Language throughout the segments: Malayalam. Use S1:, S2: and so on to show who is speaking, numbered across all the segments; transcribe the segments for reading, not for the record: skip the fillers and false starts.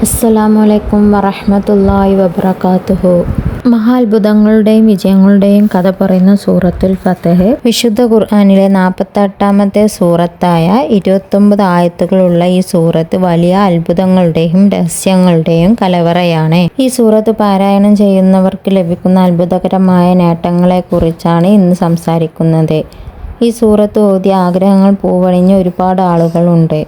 S1: അസ്സലാമു അലൈക്കും വറഹ്മത്തുള്ളാഹി വബറകാതുഹു. മഹാത്ഭുതങ്ങളുടെയും വിജയങ്ങളുടെയും കഥ പറയുന്ന സൂറത്തുൽ ഫത്ഹ് വിശുദ്ധ ഖുർആനിലെ 48ാമത്തെ സൂറത്തായ 29 ആയത്തുകളുള്ള ഈ സൂറത്ത് വലിയ അത്ഭുതങ്ങളുടെയും രഹസ്യങ്ങളുടെയും കലവറയാണ്. ഈ സൂറത്ത് പാരായണം ചെയ്യുന്നവർക്ക് ലഭിക്കുന്ന അത്ഭുതകരമായ നേട്ടങ്ങളെക്കുറിച്ചാണ് ഇന്ന് സംസാരിക്കുന്നത്. ഈ സൂറത്ത് ഓതി ആഗ്രഹങ്ങൾ പൂവണിഞ്ഞ ഒരുപാട് ആളുകളുണ്ട്.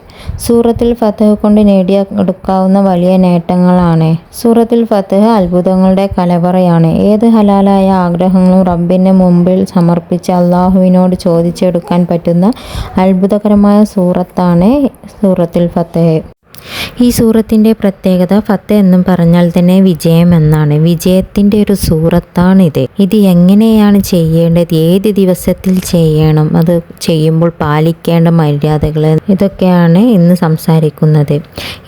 S1: സൂറത്തുൽ ഫത്ഹ് കൊണ്ട് നേടിയെടുക്കാവുന്ന വലിയ നേട്ടങ്ങളാണ്. സൂറത്തുൽ ഫത്ഹ് അത്ഭുതങ്ങളുടെ കലവറയാണ്. ഏത് ഹലാലായ ആഗ്രഹങ്ങളും റബ്ബിന്റെ മുമ്പിൽ സമർപ്പിച്ച് അള്ളാഹുവിനോട് ചോദിച്ചെടുക്കാൻ പറ്റുന്ന അത്ഭുതകരമായ സൂറത്താണ് സൂറത്തുൽ ഫത്ഹ്. ഈ സൂറത്തിൻ്റെ പ്രത്യേകത ഫത്ത് എന്നും പറഞ്ഞാൽ തന്നെ വിജയം എന്നാണ്. വിജയത്തിൻ്റെ ഒരു സൂറത്താണിത്. ഇത് എങ്ങനെയാണ് ചെയ്യേണ്ടത്, ഏത് ദിവസത്തിൽ ചെയ്യണം, അത് ചെയ്യുമ്പോൾ പാലിക്കേണ്ട മര്യാദകൾ, ഇതൊക്കെയാണ് ഇന്ന് സംസാരിക്കുന്നത്.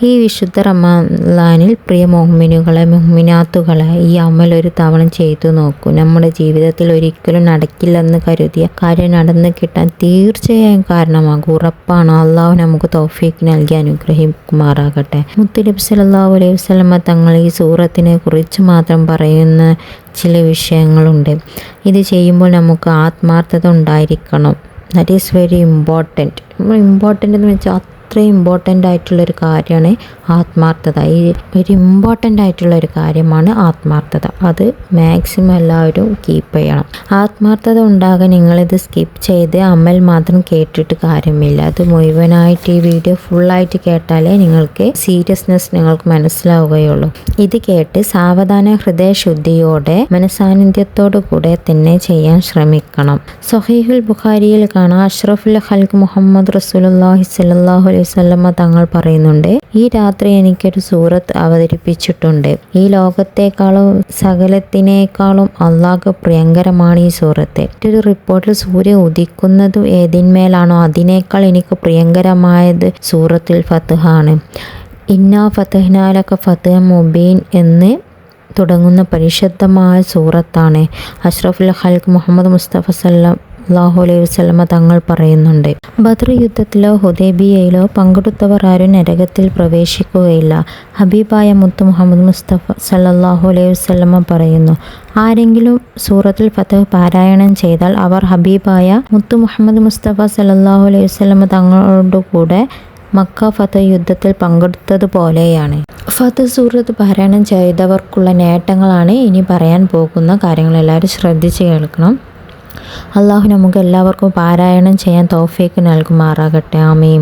S1: ഈ വിശുദ്ധ റമളാനിൽ പ്രിയ മുഅ്മിനുകളെ മുഅ്മിനാത്തുകളെ ഈ അമൽ ഒരു തവണ ചെയ്തു നോക്കൂ. നമ്മുടെ ജീവിതത്തിൽ ഒരിക്കലും നടക്കില്ലെന്ന് കരുതിയ കാര്യം നടന്നു കിട്ടാൻ തീർച്ചയായും കാരണമാകും. ഉറപ്പാണ്. അള്ളാഹു നമുക്ക് തൗഫീഖ് നൽകി അനുഗ്രഹിക്കുമാറാകട്ടെ. മുത്തുനബി സല്ലല്ലാഹു അലൈഹി വസല്ലമ തങ്ങൾ ഈ സൂറത്തിനെ കുറിച്ച് മാത്രം പറയുന്ന ചില വിഷയങ്ങളുണ്ട്. ഇത് ചെയ്യുമ്പോൾ നമുക്ക് ആത്മാർത്ഥത ഉണ്ടായിരിക്കണം. That is very important. എന്ന് വെച്ചാൽ അത്രയും ഇമ്പോർട്ടൻ്റ് ആയിട്ടുള്ളൊരു കാര്യമാണ് ആത്മാർത്ഥത. ഈ ഒരു ഇമ്പോർട്ടൻ്റ് ആയിട്ടുള്ളൊരു കാര്യമാണ് ആത്മാർത്ഥത. അത് മാക്സിമം എല്ലാവരും കീപ്പ് ചെയ്യണം. ആത്മാർത്ഥത ഉണ്ടാകാൻ നിങ്ങളിത് സ്കിപ്പ് ചെയ്ത് അമൽ മാത്രം കേട്ടിട്ട് കാര്യമില്ല. അത് മുഴുവനായിട്ട് ഈ വീഡിയോ ഫുള്ളായിട്ട് കേട്ടാലേ നിങ്ങൾക്ക് സീരിയസ്നെസ് നിങ്ങൾക്ക് മനസ്സിലാവുകയുള്ളൂ. ഇത് കേട്ട് സാവധാന ഹൃദയശുദ്ധിയോടെ മനസാന്നിധ്യത്തോടു കൂടെ തന്നെ ചെയ്യാൻ ശ്രമിക്കണം. സ്വഹീഹുൽ ബുഖാരിയിൽ കാണാം, അഷ്റഫുൽ ഖൽഖ് മുഹമ്മദ് റസൂലുള്ളാഹി സ്വല്ലല്ലാഹു അലൈഹി വസല്ലമ തങ്ങൾ പറയുന്നുണ്ട്, ഈ രാത്രി എനിക്കൊരു സൂറത്ത് അവതരിപ്പിച്ചിട്ടുണ്ട്. ഈ ലോകത്തെക്കാളും സകലത്തിനേക്കാളും അള്ളാഹ്ക്ക് പ്രിയങ്കരമാണ് ഈ സൂറത്ത്. മറ്റൊരു റിപ്പോർട്ടിൽ സൂര്യൻ ഉദിക്കുന്നതും ഏതിന്മേലാണോ അതിനേക്കാൾ എനിക്ക് പ്രിയങ്കരമായത് സൂറത്തുൽ ഫത്ഹ് ആണ്. ഇന്നാ ഫതഹ്നാ ലക ഫതഹൻ മുബീൻ എന്ന് തുടങ്ങുന്ന പരിശുദ്ധമായ സൂറത്താണ്. അഷ്റഫുൽ ഖൽഖ് മുഹമ്മദ് മുസ്തഫ സല്ലല്ലാഹു അലൈഹി വസല്ലമ തങ്ങൾ പറയുന്നുണ്ട്, ബദ്ർ യുദ്ധത്തിലോ ഹുദൈബിയയിലോ പങ്കെടുത്തവർ ആരും നരകത്തിൽ പ്രവേശിക്കുകയില്ല. ഹബീബായ മുത്ത് മുഹമ്മദ് മുസ്തഫ സല്ലല്ലാഹു അലൈഹി വസല്ലമ പറയുന്നു, ആരെങ്കിലും സൂറത്തുൽ ഫത്ഹ് പാരായണം ചെയ്താൽ അവർ ഹബീബായ മുത്ത് മുഹമ്മദ് മുസ്തഫ സല്ലല്ലാഹു അലൈഹി വസല്ലമ തങ്ങളോട് കൂടെ മക്ക ഫത്ഹ് യുദ്ധത്തിൽ പങ്കെടുത്തതുപോലെയാണ്. ഫത്ഹ് സൂറത്ത് പാരായണം ചെയ്തവർക്കുള്ള നേട്ടങ്ങളാണ് ഇനി പറയാൻ പോകുന്ന കാര്യങ്ങൾ. എല്ലാവരും ശ്രദ്ധിച്ച് കേൾക്കണം. അള്ളാഹു നമുക്ക് എല്ലാവർക്കും പാരായണം ചെയ്യാൻ തൗഫീഖ് നൽകുമാറാകട്ടെ. ആമീൻ.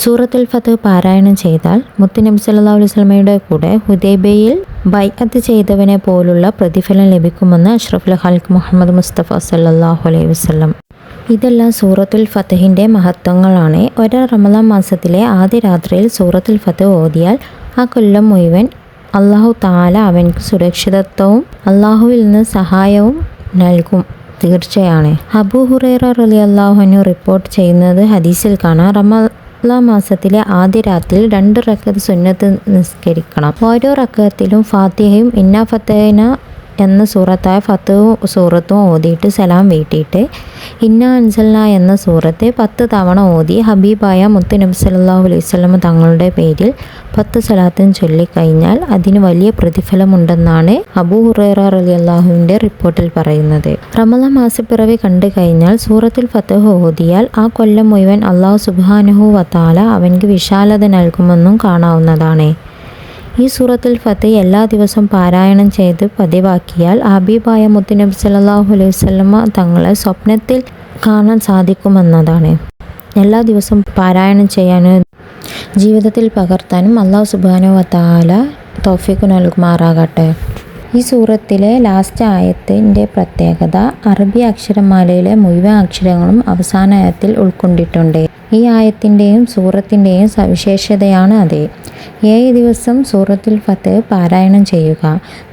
S1: സൂറത്തുൽ ഫത്ഹ് പാരായണം ചെയ്താൽ മുത്തുനബി സല്ലല്ലാഹു അലൈഹി വസല്ലമയുടെ കൂടെ ഹുദൈബിയയിൽ ബൈഅത്ത് ചെയ്തവനെ പോലുള്ള പ്രതിഫലം ലഭിക്കുമെന്ന് അഷ്റഫുൽ ഖൽഖ് മുഹമ്മദ് മുസ്തഫ സല്ലല്ലാഹു അലൈഹി വസല്ലം. ഇതെല്ലാം സൂറത്തുൽ ഫത്ഹിൻ്റെ മഹത്വങ്ങളാണ്. ഒരാൾ റമളാൻ മാസത്തിലെ ആദ്യ രാത്രിയിൽ സൂറത്തുൽ ഫത്ഹ് ഓതിയാൽ ആ കൊല്ലം മുഴുവൻ അല്ലാഹു തആല അവൻക്ക് സുരക്ഷിതത്വവും അള്ളാഹുവിൽ നിന്ന് സഹായവും നൽകും. തീർച്ചയാണ്. അബൂ ഹുറൈറ റളിയല്ലാഹു അൻഹു റിപ്പോർട്ട് ചെയ്യുന്നത് ഹദീസിൽ കാണാം, റമളാൻ മാസത്തിലെ ആദ്യ രാത്രിയിൽ 2 റക്അത്ത് സുന്നത്ത് നിസ്കരിക്കണം. ഓരോ റക്അത്തിലും ഫാത്തിഹയും ഇന്നാ ഫതഹ്നാ എന്ന സൂറത്തായ ഫത്ഹ് സൂറത്തും ഓതിയിട്ട് സലാം വീട്ടിയിട്ട് ഇന്നാ അൻസൽനാ എന്ന സൂറത്ത് 10 തവണ ഓതി ഹബീബായ മുത്ത് നബി സല്ലല്ലാഹു അലൈഹി വസല്ലം തങ്ങളുടെ പേരിൽ 10 സ്വലാത്തും ചൊല്ലിക്കഴിഞ്ഞാൽ അതിന് വലിയ പ്രതിഫലമുണ്ടെന്നാണ് അബൂ ഹുറൈറ റളിയല്ലാഹുവിൻ്റെ റിപ്പോർട്ടിൽ പറയുന്നത്. റമളാൻ മാസപ്പിറവി കണ്ടു കഴിഞ്ഞാൽ സൂറത്തുൽ ഫത്ഹ് ഓതിയാൽ ആ കൊല്ലം മുഴുവൻ അല്ലാഹു സുബ്ഹാനഹു വ തആല അവൻക്ക് വിശാലത നൽകുമെന്നും കാണാവുന്നതാണ്. ഈ സൂറത്തുൽ ഫത്ഹ് എല്ലാ ദിവസവും പാരായണം ചെയ്ത് പതിവാക്കിയാൽ ഹബീബായ മുത്തുനബി സല്ലല്ലാഹു അലൈഹി വസല്ലമ തങ്ങളെ സ്വപ്നത്തിൽ കാണാൻ സാധിക്കുമെന്നതാണ്. എല്ലാ ദിവസവും പാരായണം ചെയ്യാനും ജീവിതത്തിൽ പകർത്താനും അല്ലാഹു സുബ്ഹാനഹു വ തആല തൗഫീഖ് നൽകുമാറാകട്ടെ. ഈ സൂറത്തിലെ ലാസ്റ്റ് ആയത്തിൻ്റെ പ്രത്യേകത അറബി അക്ഷരമാലയിലെ മുഴുവൻ അക്ഷരങ്ങളും അവസാന ആയത്തിൽ ഉൾക്കൊണ്ടിട്ടുണ്ട്. ഈ ആയത്തിൻ്റെയും സൂറത്തിൻ്റെയും സവിശേഷതയാണ് അത്. 7 ദിവസം സൂറത്തുൽ ഫത്ഹ് പാരായണം ചെയ്യുക.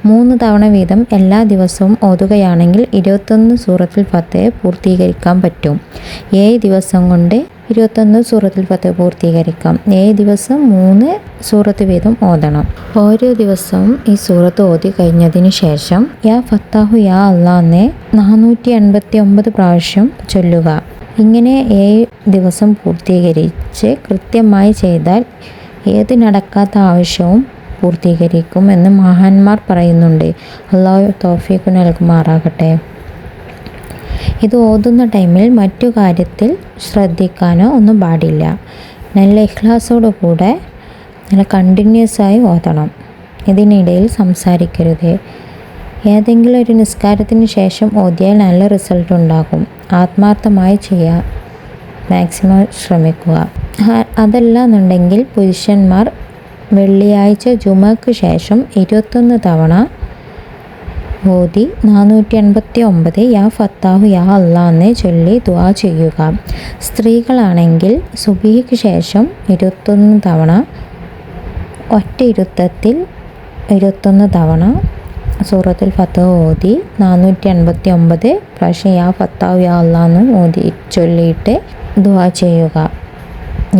S1: 3 തവണ വീതം എല്ലാ ദിവസവും ഓതുകയാണെങ്കിൽ 21 സൂറത്തുൽ ഫത്ഹ് പൂർത്തീകരിക്കാൻ പറ്റും. 7 ദിവസം കൊണ്ട് 21 സൂറത്തുൽ ഫത്ഹ് പൂർത്തീകരിക്കാം. 7 ദിവസം 3 സൂറത്ത് വീതം ഓതണം. ഓരോ ദിവസവും ഈ സൂറത്ത് ഓതി കഴിഞ്ഞതിന് ശേഷം യാ ഫത്താഹു യാ അല്ലാഹ് എന്ന് 489 പ്രാവശ്യം ചൊല്ലുക. ഇങ്ങനെ 7 ദിവസം പൂർത്തീകരിച്ച് കൃത്യമായി ചെയ്താൽ ഏത് നടക്കാത്ത ആവശ്യവും പൂർത്തീകരിക്കും എന്ന് മഹാന്മാർ പറയുന്നുണ്ട്. അള്ളാഹു തൗഫീഖ് നൽകുമാറാകട്ടെ. ഇത് ഓതുന്ന ടൈമിൽ മറ്റു കാര്യത്തിൽ ശ്രദ്ധിക്കാനോ ഒന്നും പാടില്ല. നല്ല ഇഖ്ലാസോടു കൂടെ നല്ല കണ്ടിന്യൂസ് ആയി ഓതണം. ഇതിനിടയിൽ സംസാരിക്കരുത്. ഏതെങ്കിലും ഒരു നിസ്കാരത്തിന് ശേഷം ഓതിയാൽ നല്ല റിസൾട്ട് ഉണ്ടാകും. ആത്മാർത്ഥമായി ചെയ്യാൻ മാക്സിമം ശ്രമിക്കുക. അതല്ല എന്നുണ്ടെങ്കിൽ പുരുഷന്മാർ വെള്ളിയാഴ്ച ജുമക്ക് ശേഷം 21 തവണ ഓതി 489 യാ ഫത്താഹു യാ അല്ലാ എന്ന് ചൊല്ലി ദുആ ചെയ്യുക. സ്ത്രീകളാണെങ്കിൽ സുബഹിക്ക് ശേഷം 21 തവണ ഒറ്റ ഇരുത്തത്തിൽ 21 തവണ സൂറത്തുൽ ഫത്തഹ് ഓതി 489 പ്രാവശ്യം യാ ഫത്താഹു യാ അല്ലാ എന്ന് ഓതി ചൊല്ലിയിട്ട് ദുആ ചെയ്യുക.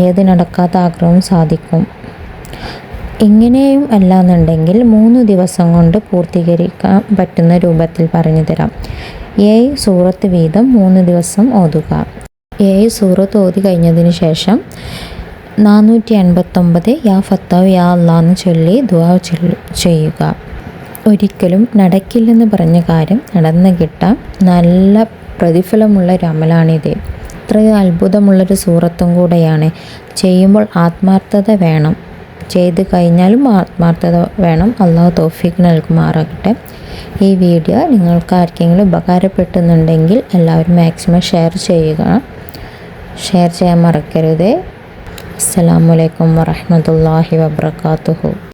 S1: ഏത് നടക്കാത്ത ആഗ്രഹവും സാധിക്കും. ഇങ്ങനെയും അല്ലാന്നുണ്ടെങ്കിൽ 3 ദിവസം കൊണ്ട് പൂർത്തീകരിക്കാൻ പറ്റുന്ന രൂപത്തിൽ പറഞ്ഞു തരാം. 7 സൂറത്ത് വീതം 3 ദിവസം ഓതുക. 7 സൂറത്ത് ഓതി കഴിഞ്ഞതിന് ശേഷം 489 യാ ഫത്താഹു യാ അല്ലാ എന്ന് ചൊല്ലി ദുആ ചെയ്യുക. ഒരിക്കലും നടക്കില്ലെന്ന് പറഞ്ഞ കാര്യം നടന്നു കിട്ടാൻ നല്ല പ്രതിഫലമുള്ളൊരു അമലാണിത്. ഇത്രയും അത്ഭുതമുള്ളൊരു സൂറത്തും കൂടെയാണ്. ചെയ്യുമ്പോൾ ആത്മാർത്ഥത വേണം. ചെയ്ത് കഴിഞ്ഞാലും ആത്മാർത്ഥത വേണം. അള്ളാഹു തൗഫീഖ് നൽകുമാറാകട്ടെ. ഈ വീഡിയോ നിങ്ങൾക്ക് ആർക്കെങ്കിലും ഉപകാരപ്പെടുന്നുണ്ടെങ്കിൽ എല്ലാവരും മാക്സിമം ഷെയർ ചെയ്യുക. ഷെയർ ചെയ്യാൻ മറക്കരുത്. അസ്സലാമു അലൈക്കും വറഹ്മത്തുള്ളാഹി വബറകാതുഹു.